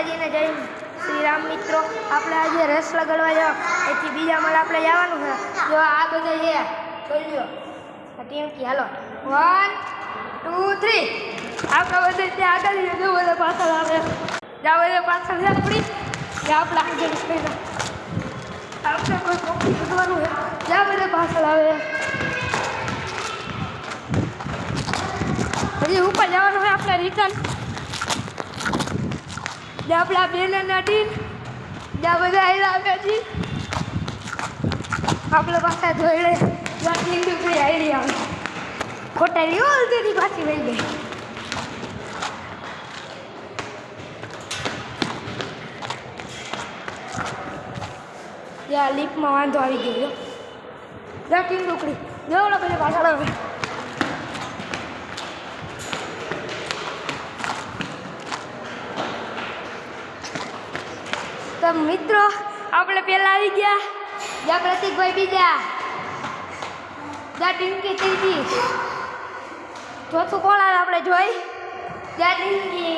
માતાજીને જય શ્રી રામ મિત્રો. આપણે આજે રસ લગાડવા જવા એથી બીજા માળે આપણે જવાનું છે. જો આ બધા છે જોઈ લો આ ટીમકી. હાલો 1 2 3 આપણે બધા ત્યાં આગળ જો બધા પાછળ આવે. જ્યાં બધા પાછળ છે આપણી ત્યાં આપણે આગળ પહેલાં આપણે કોઈ કોપી શોધવાનું છે. જ્યાં બધા પાછળ આવે હજી ઉપર જવાનું હોય આપણે રિટર્ન. જ્યાં આપણા બેનરના ટીમ જ્યાં બધા આવેલા આવ્યા છીએ આપણે પાછા જોઈ જ્યાં ટીમ આવી આવે ખોટા લીઓ તેની પાછી વહી ગઈ. ત્યાં લીપમાં વાંધો આવી ગયો. જ્યાં ટીમ ટુકડી જેવડો બધા પાછળ આવે. તો મિત્રો આપણે પહેલાં આવી ગયા. જ્યાં પ્રતિકભાઈ બીજા, જ્યાં ટીમકી ત્રીજી, ચોથું કોણ આવે આપણે જોઈ. જ્યાં ટીમકી